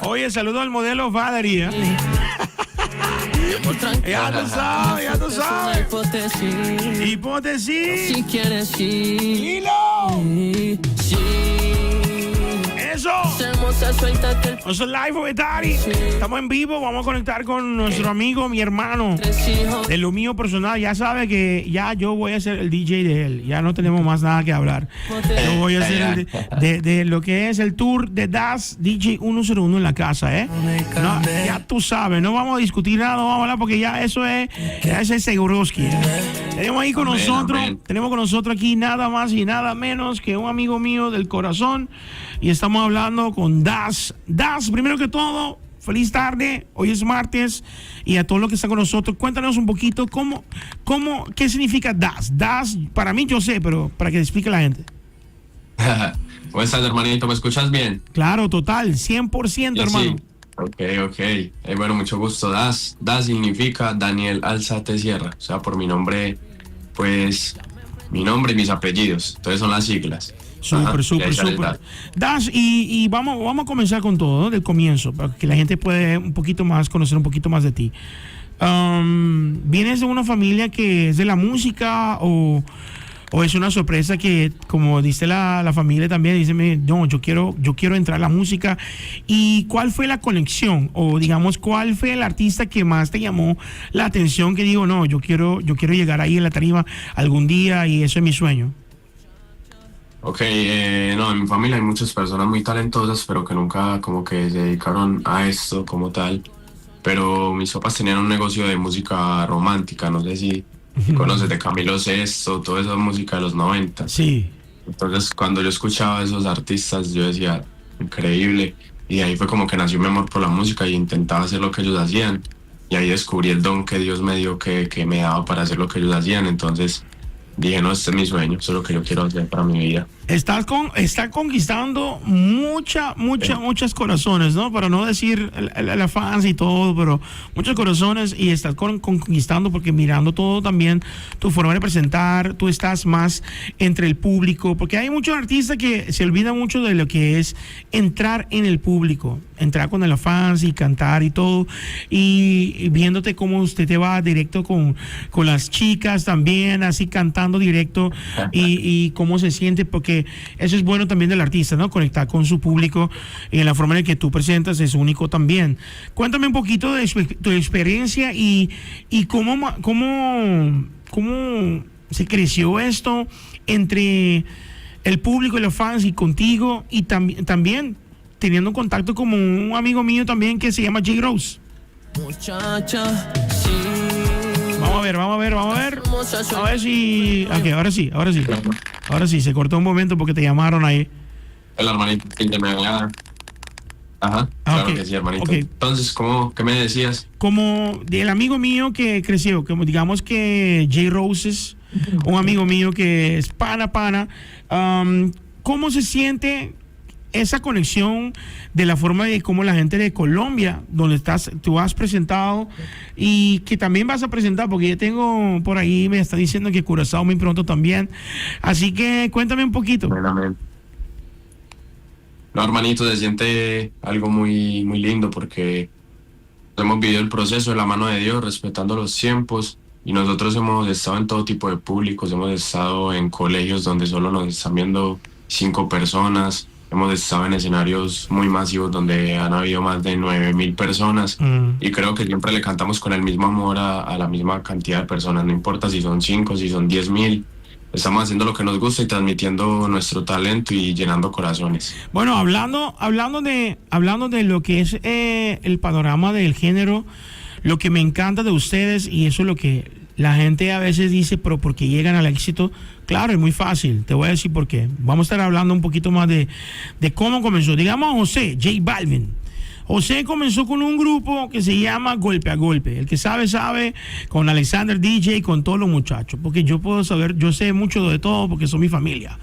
Oye, saludo al modelo Valeria. Ya tú sabes. Hipótesis. Si quieres ir. Hilo. Eso. Nosotros live with Daddy. Estamos en vivo. Vamos a conectar con nuestro amigo, mi hermano. De lo mío personal. Ya sabe que ya yo voy a ser el DJ de él. Ya no tenemos más nada que hablar. Yo voy a ser de lo que es el tour de Das DJ 101 en la casa, ¿eh? No, ya tú sabes. No vamos a discutir nada, no vamos a hablar porque ya eso es Seguroski. Tenemos ahí con nosotros. Tenemos con nosotros aquí nada más y nada menos que un amigo mío del corazón. Y estamos hablando con Das. Das, primero que todo, feliz tarde. Hoy es martes. Y a todos los que están con nosotros, cuéntanos un poquito qué significa Das. Das, para mí yo sé, pero para que te explique la gente. ¿Cómo estás, hermanito? ¿Me escuchas bien? Claro, total, 100%, hermano. Sí. Ok. Bueno, mucho gusto. Das significa Daniel Alzate Sierra. O sea, por mi nombre, pues, mi nombre y mis apellidos. Entonces son las siglas. Súper. Das, y vamos a comenzar con todo, ¿no? Del comienzo, para que la gente pueda conocer un poquito más de ti. ¿Vienes de una familia que es de la música o es una sorpresa que, como dice la familia también, dice, no, yo quiero entrar a la música? ¿Y cuál fue la conexión? O digamos, ¿cuál fue el artista que más te llamó la atención que digo, no, yo quiero llegar ahí en la tarima algún día y eso es mi sueño? Ok, no, en mi familia hay muchas personas muy talentosas, pero que nunca como que se dedicaron a esto como tal. Pero mis papás tenían un negocio de música romántica, no sé si conoces, de Camilo Sesto, toda esa música de los 90. Sí. Entonces, cuando yo escuchaba a esos artistas, yo decía, increíble. Y ahí fue como que nació mi amor por la música y intentaba hacer lo que ellos hacían. Y ahí descubrí el don que Dios me dio, que me daba para hacer lo que ellos hacían. Entonces dije, no, este es mi sueño, eso es lo que yo quiero hacer para mi vida. Estás conquistando muchos corazones, ¿no? Para no decir la fans y todo, pero muchos corazones, y estás conquistando porque mirando todo también, tu forma de presentar, tú estás más entre el público, porque hay muchos artistas que se olvidan mucho de lo que es entrar en el público, entrar con los fans y cantar y todo, y viéndote cómo usted te va directo con las chicas también, así cantando directo, y cómo se siente, porque eso es bueno también del artista, ¿no? Conectar con su público y en la forma en que tú presentas es único también. Cuéntame un poquito de tu experiencia y cómo se creció esto entre el público y los fans y contigo, y también teniendo contacto con un amigo mío también que se llama J. Rose. Muchacha, sí. Vamos a ver. A ver si... Ok, ahora sí, se cortó un momento porque te llamaron ahí. El hermanito que me había... Ajá, claro okay. Que sí, hermanito. Okay. Entonces, ¿qué me decías? Como del amigo mío que creció, como digamos que J. Roses, un amigo mío que es pana. ¿Cómo se siente esa conexión de la forma de cómo la gente de Colombia, donde tú has presentado y que también vas a presentar, porque yo tengo por ahí, me está diciendo que Curazao muy pronto también, así que cuéntame un poquito. No, hermanito, se siente algo muy, muy lindo porque hemos vivido el proceso de la mano de Dios, respetando los tiempos, y nosotros hemos estado en todo tipo de públicos, hemos estado en colegios donde solo nos están viendo 5 personas, hemos estado en escenarios muy masivos donde han habido más de 9,000 personas, y creo que siempre le cantamos con el mismo amor a la misma cantidad de personas, no importa si son 5, si son 10,000. Estamos haciendo lo que nos gusta y transmitiendo nuestro talento y llenando corazones. Bueno, hablando de lo que es el panorama del género, lo que me encanta de ustedes, y eso es lo que la gente a veces dice, pero ¿por qué llegan al éxito? Claro, es muy fácil, te voy a decir por qué. Vamos a estar hablando un poquito más de cómo comenzó. Digamos José, J Balvin. José comenzó con un grupo que se llama Golpe a Golpe. El que sabe, con Alexander DJ y con todos los muchachos. Porque yo puedo saber, yo sé mucho de todo porque son mi familia.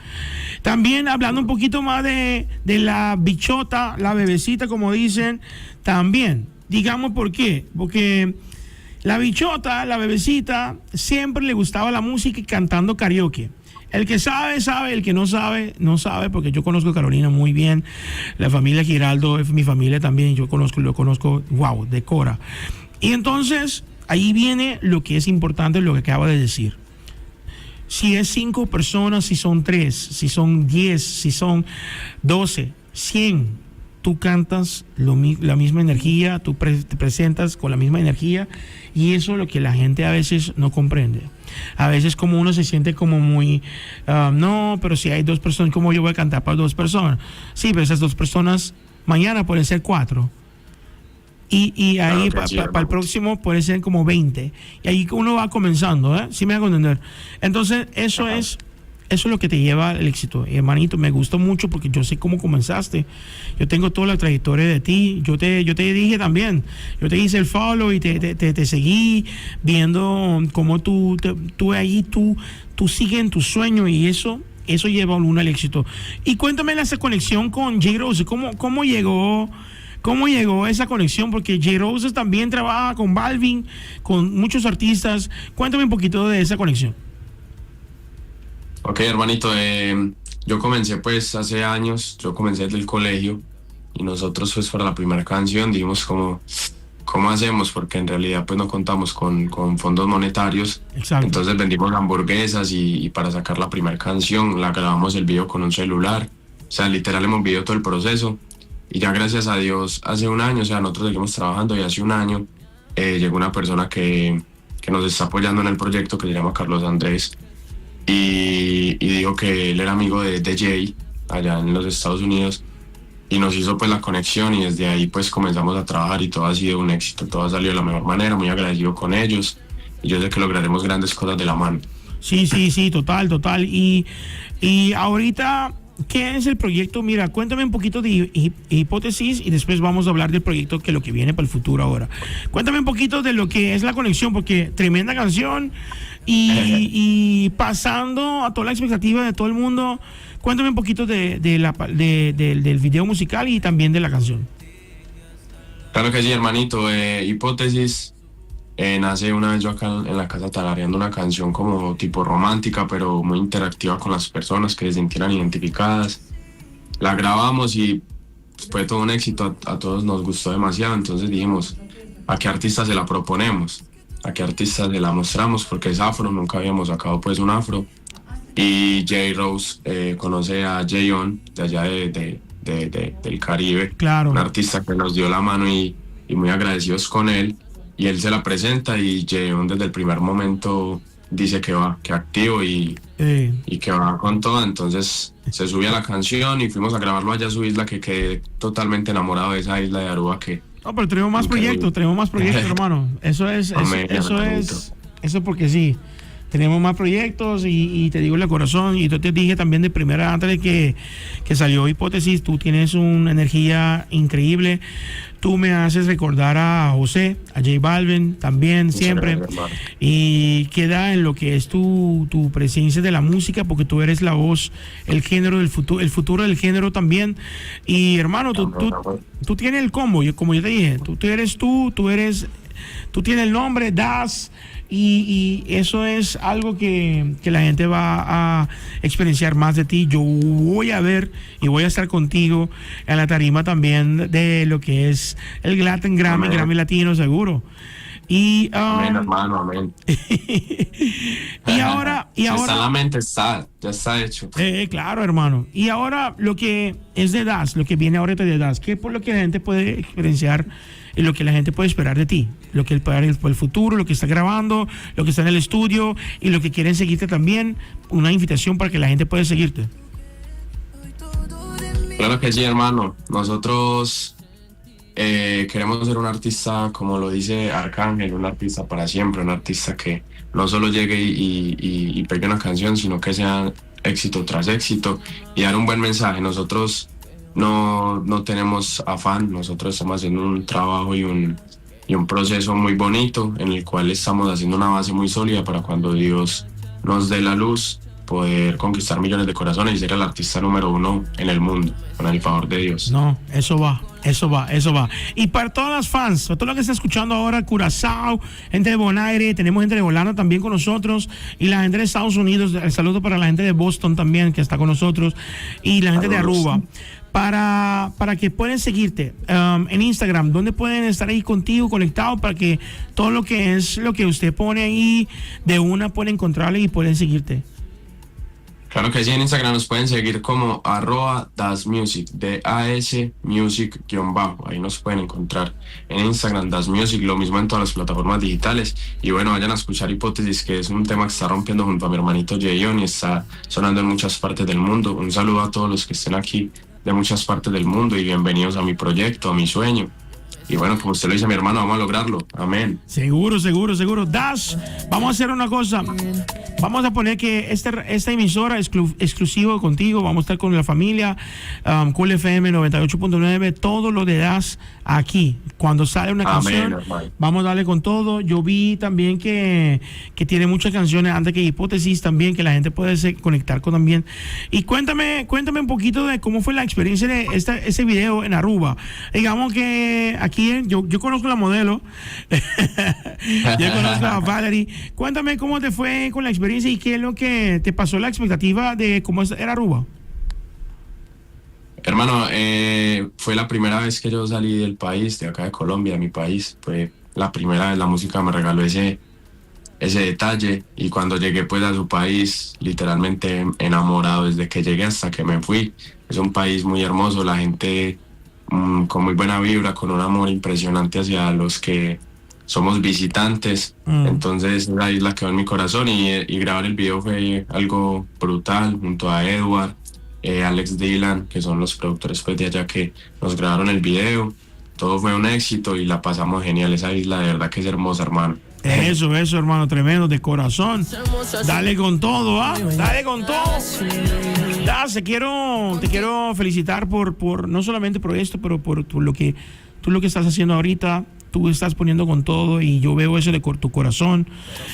También hablando un poquito más de la bichota, la bebecita, como dicen, también. Digamos por qué. Porque la bichota, la bebecita, siempre le gustaba la música y cantando karaoke. El que sabe, sabe. El que no sabe, no sabe. Porque yo conozco a Carolina muy bien. La familia Giraldo es mi familia también. Lo conozco, wow, de Cora. Y entonces, ahí viene lo que es importante, lo que acaba de decir. Si es 5 personas, si son 3, si son 10, si son 12, 100, tú cantas la misma energía, tú te presentas con la misma energía, y eso es lo que la gente a veces no comprende. A veces como uno se siente como muy, no, pero si hay 2 personas, ¿cómo yo voy a cantar para 2 personas? Sí, pero esas 2 personas mañana pueden ser 4. Y ahí para el próximo puede ser como 20. Y ahí uno va comenzando, ¿eh? Sí me hago entender. Entonces, eso es lo que te lleva al éxito. Y, hermanito, me gustó mucho porque yo sé cómo comenzaste. Yo tengo toda la trayectoria de ti. Yo te dije también. Yo te hice el follow y te seguí viendo cómo tú sigues en tu sueño, y eso lleva a uno al éxito. Y cuéntame esa conexión con J. Rose. ¿Cómo llegó esa conexión? Porque J. Rose también trabaja con Balvin, con muchos artistas. Cuéntame un poquito de esa conexión. Ok, hermanito, yo comencé pues hace años, yo comencé desde el colegio, y nosotros pues para la primera canción dijimos ¿cómo hacemos? Porque en realidad pues no contamos con fondos monetarios. Exacto. Entonces vendimos hamburguesas y para sacar la primera canción la grabamos el video con un celular. O sea, literal hemos vivido todo el proceso, y ya gracias a Dios hace un año, o sea, nosotros seguimos trabajando, y hace un año llegó una persona que nos está apoyando en el proyecto, que se llama Carlos Andrés. Y dijo que él era amigo de Jay allá en los Estados Unidos, y nos hizo pues la conexión, y desde ahí pues comenzamos a trabajar, y todo ha sido un éxito, todo ha salido de la mejor manera, muy agradecido con ellos, y yo sé que lograremos grandes cosas de la mano. Sí, total. Y ahorita, ¿qué es el proyecto? Mira, cuéntame un poquito de Hipótesis, y después vamos a hablar del proyecto, que es lo que viene para el futuro ahora. Cuéntame un poquito de lo que es la conexión, porque tremenda canción, y pasando a toda la expectativa de todo el mundo. Cuéntame un poquito del video musical y también de la canción. Claro que sí, hermanito. Hipótesis nace una vez yo acá en la casa tarareando una canción como tipo romántica, pero muy interactiva con las personas, que se sintieran identificadas. La grabamos y fue todo un éxito, a todos nos gustó demasiado. Entonces dijimos, ¿a qué artista se la proponemos? ¿A qué artista se la mostramos? Porque es afro, nunca habíamos sacado pues un afro. Y J. Rose conoce a J.O.N. de allá del Caribe. Claro. Un artista que nos dio la mano, y muy agradecidos con él. Y él se la presenta, y J.O.N. desde el primer momento dice que va, que activo y que va con todo. Entonces se sube a la canción y fuimos a grabarlo allá a su isla, que quedé totalmente enamorado de esa isla de Aruba. No, pero tenemos más proyectos, hermano. Eso es porque sí. Tenemos más proyectos, y te digo en el corazón, y yo te dije también de primera, antes de que salió Hipótesis, tú tienes una energía increíble. Tú me haces recordar a José, a J Balvin también, siempre. Y queda en lo que es tu presencia de la música, porque tú eres la voz, el género del futuro, el futuro del género también. Y hermano, tú tienes el combo, como yo te dije, tú tienes el nombre, Das. Y eso es algo que la gente va a experienciar más de ti. Yo voy a ver y voy a estar contigo en la tarima también de lo que es el Latin Grammy, amén. Grammy Latino, seguro. Y amén, hermano, amén. y ahora está en la mente, ya está hecho. Claro, hermano. Y ahora lo que es de Das, lo que viene ahorita de Das, ¿qué por lo que la gente puede experienciar y lo que la gente puede esperar de ti? Lo que el futuro, lo que está grabando, lo que está en el estudio, y lo que quieren seguirte también. Una invitación para que la gente pueda seguirte. Claro que sí, hermano. Nosotros queremos ser un artista, como lo dice Arcángel, un artista para siempre, un artista que no solo llegue y pegue una canción, sino que sea éxito tras éxito, y dar un buen mensaje. Nosotros no tenemos afán, nosotros estamos haciendo un trabajo y un proceso muy bonito, en el cual estamos haciendo una base muy sólida para cuando Dios nos dé la luz, poder conquistar millones de corazones y ser el artista número 1 en el mundo, con el favor de Dios. No, eso va. Eso va. Y para todas las fans, para todo lo que está escuchando ahora, Curazao, gente de Bonaire, tenemos gente de Holanda también con nosotros, y la gente de Estados Unidos, el saludo para la gente de Boston también, que está con nosotros, y la gente de Aruba. Para que puedan seguirte en Instagram, ¿dónde pueden estar ahí contigo conectados para que todo lo que es lo que usted pone ahí de una pueden encontrarle y pueden seguirte? Claro que sí, en Instagram nos pueden seguir como @dasmusic, DAS Music _ ahí nos pueden encontrar en Instagram, Das Music, lo mismo en todas las plataformas digitales. Y bueno, vayan a escuchar Hipótesis, que es un tema que está rompiendo junto a mi hermanito Jayon y está sonando en muchas partes del mundo. Un saludo a todos los que estén aquí de muchas partes del mundo y bienvenidos a mi proyecto, a mi sueño. Y bueno, como usted lo dice, mi hermano, vamos a lograrlo. Amén. Seguro. Dash, vamos a hacer una cosa. Vamos a poner que esta emisora es exclusivo contigo. Vamos a estar con la familia, Cool FM 98.9, todo lo de Dash aquí. Cuando sale una canción, vamos a darle con todo. Yo vi también que tiene muchas canciones antes que Hipótesis también, que la gente puede conectar con también. Y cuéntame un poquito de cómo fue la experiencia de ese video en Aruba. Digamos que aquí yo conozco a la modelo, yo conozco a Valerie. Cuéntame cómo te fue con la experiencia y qué es lo que te pasó la expectativa de cómo era Aruba. Hermano, fue la primera vez que yo salí del país, de acá de Colombia, de mi país. Fue la primera vez, la música me regaló ese detalle, y cuando llegué pues a su país, literalmente enamorado desde que llegué hasta que me fui. Es un país muy hermoso, la gente con muy buena vibra, con un amor impresionante hacia los que somos visitantes. Entonces la isla quedó en mi corazón, y grabar el video fue algo brutal junto a Edward, Alex Dylan, que son los productores pues de allá que nos grabaron el video. Todo fue un éxito y la pasamos genial. Esa isla de verdad que es hermosa, hermano. Eso, hermano, tremendo, de corazón. Dale con todo, dale con todo. Te quiero felicitar por no solamente por esto, pero por lo que estás haciendo ahorita. Tú estás poniendo con todo y yo veo eso de tu corazón,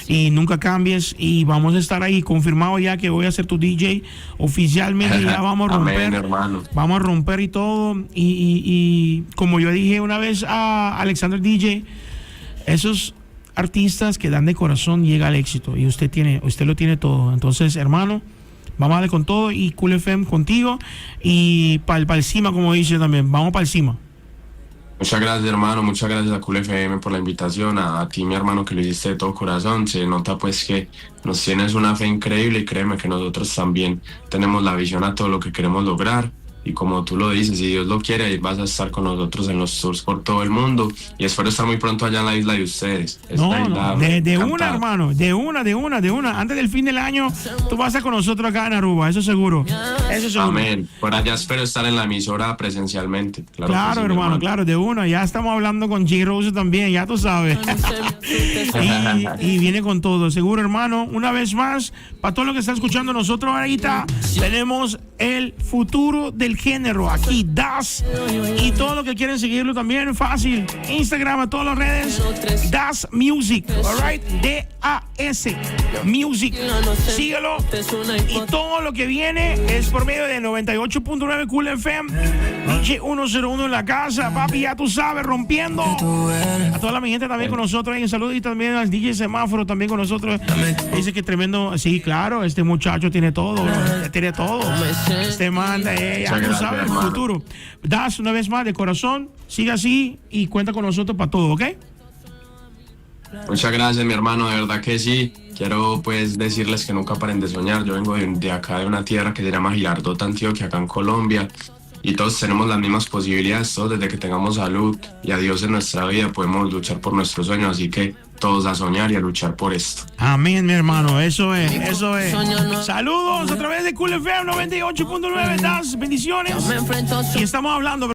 y nunca cambies, y vamos a estar ahí confirmado ya que voy a ser tu DJ oficialmente. Ya vamos a romper. Amén, hermano. Vamos a romper y todo, y como yo dije una vez a Alexander DJ, esos artistas que dan de corazón llega al éxito, y usted lo tiene todo. Entonces, hermano, vamos a darle con todo, y Cool FM contigo, y para el cima, como dice también, vamos para el cima. Muchas gracias, hermano, muchas gracias a Cool FM por la invitación, a ti, mi hermano, que lo hiciste de todo corazón. Se nota pues que nos tienes una fe increíble, y créeme que nosotros también tenemos la visión a todo lo que queremos lograr. Y como tú lo dices, si Dios lo quiere, ahí vas a estar con nosotros en los tours por todo el mundo. Y espero estar muy pronto allá en la isla de ustedes. De una, hermano, de una. Antes del fin del año, tú vas a estar con nosotros acá en Aruba, eso seguro. Amén. Por allá espero estar en la emisora presencialmente. Claro, sí, hermano, claro, de una. Ya estamos hablando con J. Rose también, ya tú sabes. y viene con todo, seguro, hermano. Una vez más, para todo lo que está escuchando nosotros ahorita, tenemos el futuro del género aquí, Das, y todo lo que quieren seguirlo también fácil, Instagram, a todas las redes, Das Music, alright, DAS Music, síguelo, y todo lo que viene es por medio de 98.9 Cool FM, DJ 101 en la casa, papi, ya tú sabes, rompiendo. A toda la mi gente también con nosotros, un saludo, y también al DJ Semáforo también con nosotros. Dice que tremendo, sí, claro, este muchacho tiene todo, tiene todo. Este manda, ya tú sabes, el futuro. Das, una vez más, de corazón, sigue así y cuenta con nosotros para todo, ¿ok? Muchas gracias, mi hermano, de verdad que sí. Quiero pues decirles que nunca paren de soñar. Yo vengo de acá, de una tierra que se llama Girardota, Antioquia, acá en Colombia, y todos tenemos las mismas posibilidades. Todos, desde que tengamos salud y a Dios en nuestra vida, podemos luchar por nuestros sueños. Así que todos a soñar y a luchar por esto. Amén, mi hermano, eso es. Saludos a través de Cool FM 98.9, Das, bendiciones. Y estamos hablando